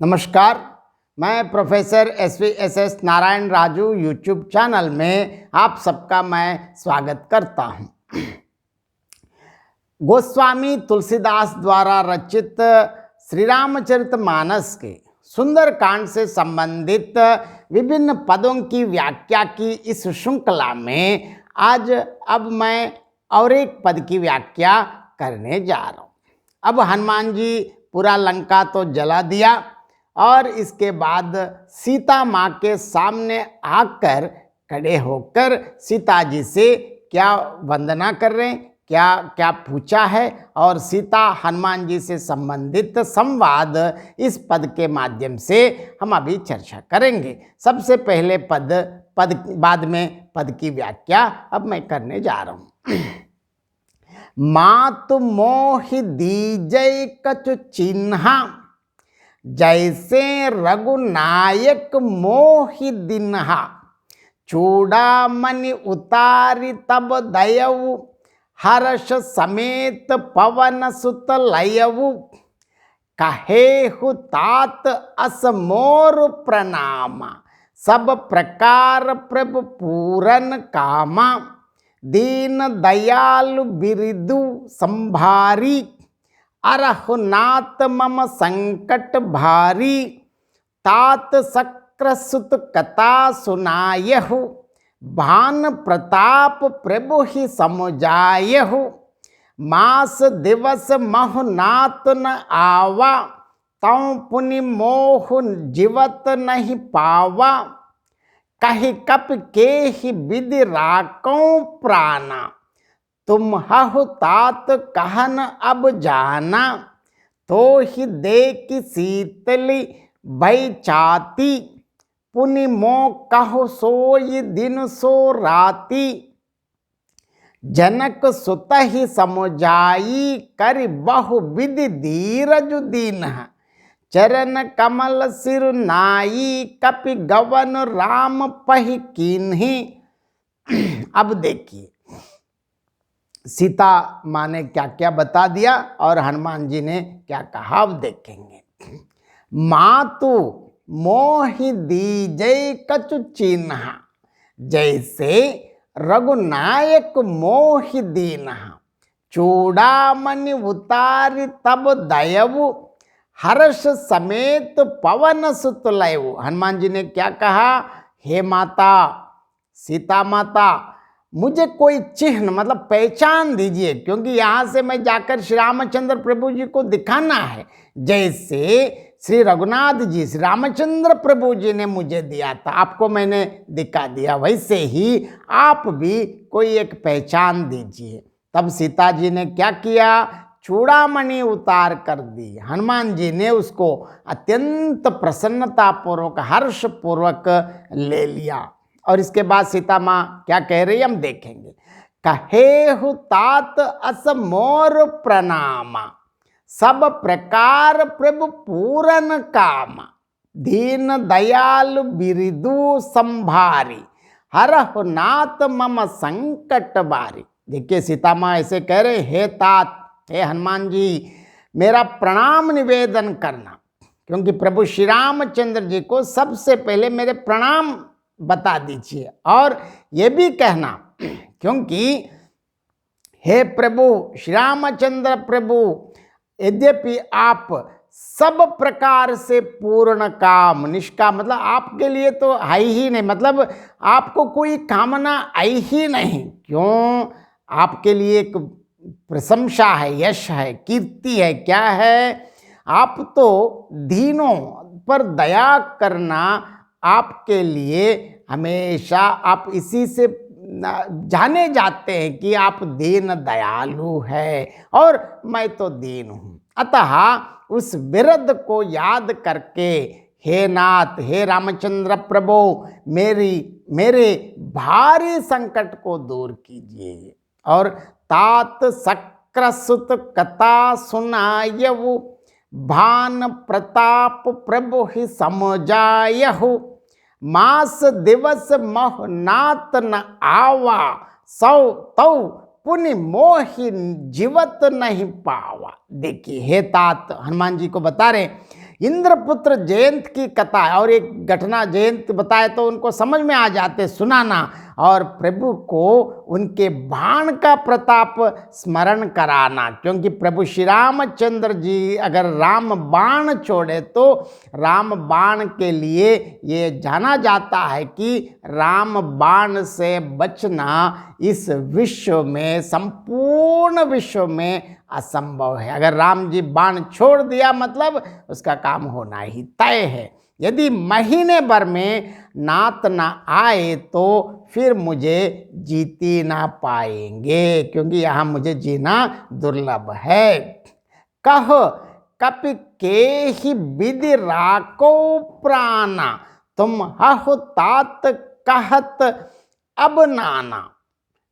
नमस्कार, मैं professor S Narayan Raju YouTube channel में आप सबका मैं स्वागत करता हूं। गोस्वामी तुलसीदास द्वारा रचित श्री रामचरितमानस के सुंदरकांड से संबंधित विभिन्न पदों की व्याख्या की इस श्रृंखला में आज अब मैं और एक पद की व्याख्या करने जा रहा हूं। अब हनुमान जी पूरा लंका तो जला दिया और इसके बाद सीता माँ के सामने आकर खड़े होकर सीता जी से क्या वंदना कर रहे हैं, क्या क्या पूछा है और सीता हनुमान जी से संबंधित संवाद इस पद के माध्यम से हम अभी चर्चा करेंगे। सबसे पहले पद बाद में पद की व्याख्या अब मैं करने जा रहा हूँ। मातु मोहि दीजय कछु चिन्हा, जैसे रघुनायक मोहि दिन्हा। चूड़ामणि उतारि तब दयऊ, हर्ष समेत पवन सुत लयऊ। कहेहु तात अस मोर प्रणामा, सब प्रकार प्रभु पूरन कामा। दीन दयालु बिरदु संभारी, अरहुनाथ मम संकट भारी। तात शक्र सुत कथा सुनायहु, भान प्रताप प्रभु ही समुझायहु। मास दिवस महु नात न आवा, तौ पुनि मोह जीवत नहीं पावा। कहि कप के ही विधि राखौ प्राणा, तुम हहु तात कहन अब जाना। तो ही देख शीतली भई छाती, पुनि मो कहु सोई दिन सो राती। जनक सुत ही समुझाई, करि बहु विधि धीरज दीन्हा। चरण कमल सिर नाई, कपि गवन राम पहि कीन्ही। अब देखिए सीता माँ ने क्या क्या बता दिया और हनुमान जी ने क्या कहा, अब देखेंगे। मातु मोहि दीजय कछु चिन्हा, जैसे रघुनायक मोहि दीन्हा। चूड़ामणि उतारि तब दयऊ, हर्ष समेत पवन सुत लयऊ। हनुमान जी ने क्या कहा, हे माता सीता माता, मुझे कोई चिन्ह मतलब पहचान दीजिए, क्योंकि यहाँ से मैं जाकर श्री रामचंद्र प्रभु जी को दिखाना है। जैसे श्री रघुनाथ जी श्री रामचंद्र प्रभु जी ने मुझे दिया था, आपको मैंने दिखा दिया, वैसे ही आप भी कोई एक पहचान दीजिए। तब सीता जी ने क्या किया, चूड़ामणि उतार कर दी। हनुमान जी ने उसको अत्यंत प्रसन्नतापूर्वक हर्षपूर्वक ले लिया। और इसके बाद सीता माँ क्या कह रही है हम देखेंगे। कहेहु तात अस मोर प्रणामा, सब प्रकार प्रभु पूरन कामा। दीन दयालु बिरदु संभारी, हरहु नाथ मम संकट बारी। देखिए सीता माँ ऐसे कह रहे, हे तात, हे हनुमान जी, मेरा प्रणाम निवेदन करना, क्योंकि प्रभु श्री रामचंद्र जी को सबसे पहले मेरे प्रणाम बता दीजिए। और ये भी कहना, क्योंकि हे प्रभु श्री रामचंद्र प्रभु, यद्यपि आप सब प्रकार से पूर्ण काम, निष्काम मतलब आपके लिए तो है ही नहीं, मतलब आपको कोई कामना आई ही नहीं। क्यों, आपके लिए एक प्रशंसा है, यश है, कीर्ति है, क्या है, आप तो दीनों पर दया करना आपके लिए हमेशा, आप इसी से जाने जाते हैं कि आप दीन दयालु है और मैं तो दीन हूँ। अतः उस विरध को याद करके, हे नाथ, हे रामचंद्र प्रभु, मेरे भारी संकट को दूर कीजिए। और तात शक्र सुत कथा सुनायहु, भान प्रताप प्रभु ही समुझायहु। मास दिवस मह नात न आवा, सौ तौ पुनि मोहि जीवत नहीं पावा। देखिए हे तात, हनुमान जी को बता रहे इंद्रपुत्र जयंत की कथा और एक घटना जयंत बताए तो उनको समझ में आ जाते, सुनाना और प्रभु को उनके बाण का प्रताप स्मरण कराना। क्योंकि प्रभु श्री रामचंद्र जी अगर राम बाण छोड़े तो राम बाण के लिए ये जाना जाता है कि राम बाण से बचना इस विश्व में, संपूर्ण विश्व में असंभव है। अगर राम जी बाण छोड़ दिया मतलब उसका काम होना ही तय है। यदि महीने भर में नाथ ना आए तो फिर मुझे जीती ना पाएंगे, क्योंकि यहाँ मुझे जीना दुर्लभ है। कह कपि के ही विधि राको प्राणा, तुम हहु तात कहत अब नाना।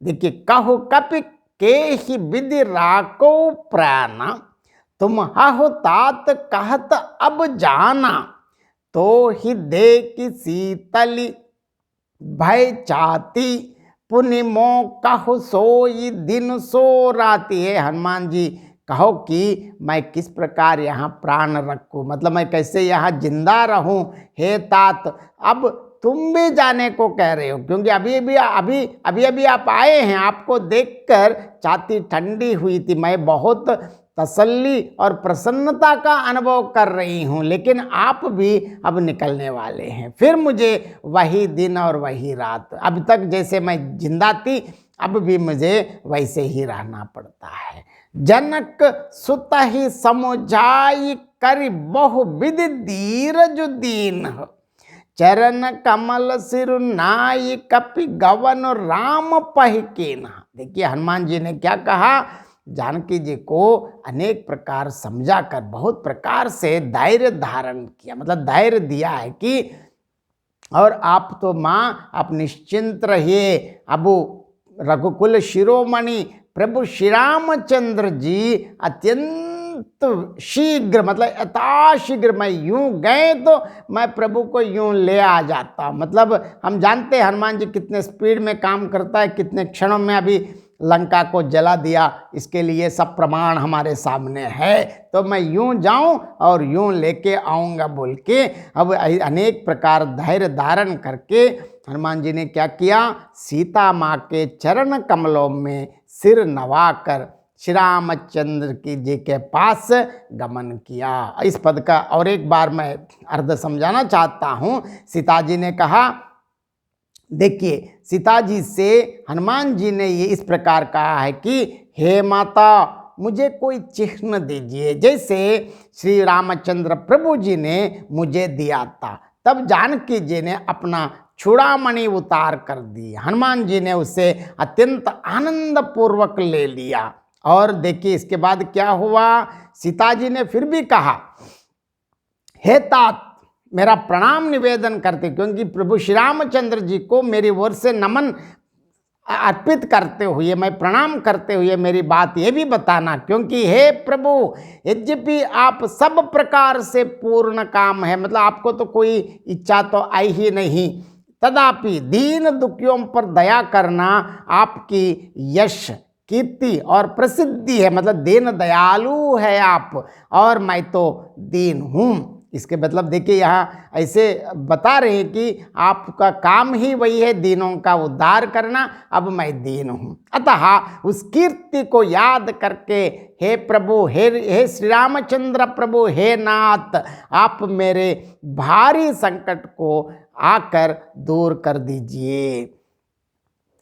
देखिए, कहो कपि के ही विधि राको प्राणा, तुम हहु तात कहत अब जाना। तो ही दे की शीतली भय चाती, पुनि मो कहु सोई दिन सो राती। है हनुमान जी, कहो कि मैं किस प्रकार यहाँ प्राण रखूँ, मतलब मैं कैसे यहाँ जिंदा रहूँ। हे तात, अब तुम भी जाने को कह रहे हो, क्योंकि अभी आप आए हैं, आपको देखकर छाती ठंडी हुई थी, मैं बहुत तसल्ली और प्रसन्नता का अनुभव कर रही हूँ, लेकिन आप भी अब निकलने वाले हैं। फिर मुझे वही दिन और वही रात, अब तक जैसे मैं जिंदा थी अब भी मुझे वैसे ही रहना पड़ता है। जनक सुत ही समुझाई करि बहु विधि धीरज दीन, चरण कमल सिरुनाई कपि गवन राम पहिकीन। देखिए हनुमान जी ने क्या कहा, जानकी जी को अनेक प्रकार समझा कर बहुत प्रकार से धैर्य धारण किया, मतलब धैर्य दिया है कि और आप तो माँ आप निश्चिंत रहिए। अब रघुकुल शिरोमणि प्रभु श्री रामचंद्र जी अत्यंत शीघ्र, मतलब यथाशीघ्र मैं यूं गए तो मैं प्रभु को यूं ले आ जाता। मतलब हम जानते हैं हनुमान जी कितने स्पीड में काम करता है, कितने क्षणों में अभी लंका को जला दिया, इसके लिए सब प्रमाण हमारे सामने है। तो मैं यूं जाऊं और यूं लेके आऊँगा बोल के अब अनेक प्रकार धैर्य धारण करके हनुमान जी ने क्या किया, सीता माँ के चरण कमलों में सिर नवाकर श्री रामचंद्र की जी के पास गमन किया। इस पद का और एक बार मैं अर्थ समझाना चाहता हूँ। सीता जी ने कहा, देखिए सीता जी से हनुमान जी ने ये इस प्रकार कहा है कि हे माता मुझे कोई चिन्ह दीजिए, जैसे श्री रामचंद्र प्रभु जी ने मुझे दिया था। तब जानकी जी ने अपना चूड़ामणि उतार कर दी, हनुमान जी ने उसे अत्यंत आनंद पूर्वक ले लिया। और देखिए इसके बाद क्या हुआ, सीता जी ने फिर भी कहा, हे तात मेरा प्रणाम निवेदन करते, क्योंकि प्रभु श्री रामचंद्र जी को मेरी ओर से नमन अर्पित करते हुए, मैं प्रणाम करते हुए मेरी बात ये भी बताना, क्योंकि हे प्रभु यद्यपि आप सब प्रकार से पूर्ण काम है, मतलब आपको तो कोई इच्छा तो आई ही नहीं, तदापि दीन दुखियों पर दया करना आपकी यश कीर्ति और प्रसिद्धि है, मतलब दीन दयालु है आप और मैं तो दीन हूँ। इसके मतलब देखिए यहाँ ऐसे बता रहे हैं कि आपका काम ही वही है दीनों का उद्धार करना, अब मैं दीन हूँ। अतः उस कीर्ति को याद करके हे प्रभु, हे श्री रामचंद्र प्रभु, हे नाथ, आप मेरे भारी संकट को आकर दूर कर दीजिए।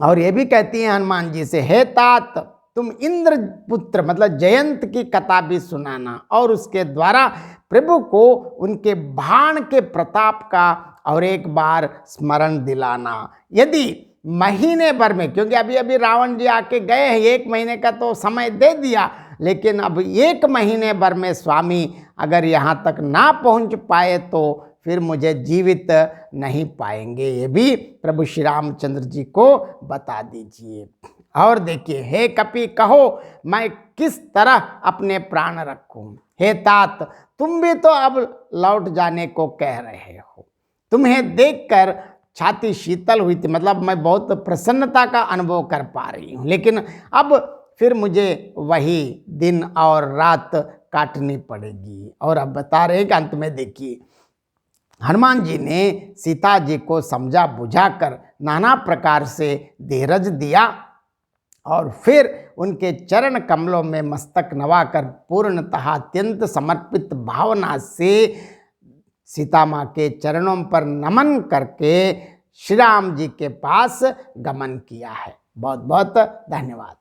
और ये भी कहती हैं हनुमान जी से, हे तात तुम इंद्रपुत्र मतलब जयंत की कथा भी सुनाना और उसके द्वारा प्रभु को उनके बाण के प्रताप का और एक बार स्मरण दिलाना। यदि महीने भर में, क्योंकि अभी रावण जी आके गए हैं, 1 महीने का तो समय दे दिया, लेकिन अब 1 महीने भर में स्वामी अगर यहाँ तक ना पहुँच पाए तो फिर मुझे जीवित नहीं पाएंगे, ये भी प्रभु श्री रामचंद्र जी को बता दीजिए। और देखिए, हे कपि कहो मैं किस तरह अपने प्राण रखूं। हे तात तुम भी तो अब लौट जाने को कह रहे हो, तुम्हें देखकर छाती शीतल हुई थी, मतलब मैं बहुत प्रसन्नता का अनुभव कर पा रही हूँ, लेकिन अब फिर मुझे वही दिन और रात काटनी पड़ेगी। और अब बता रहे हैं कि अंत में देखिए, हनुमान जी ने सीता जी को समझा बुझाकर नाना प्रकार से धीरज दिया और फिर उनके चरण कमलों में मस्तक नवाकर पूर्णतः अत्यंत समर्पित भावना से सीता माँ के चरणों पर नमन करके श्री राम जी के पास गमन किया है। बहुत बहुत धन्यवाद।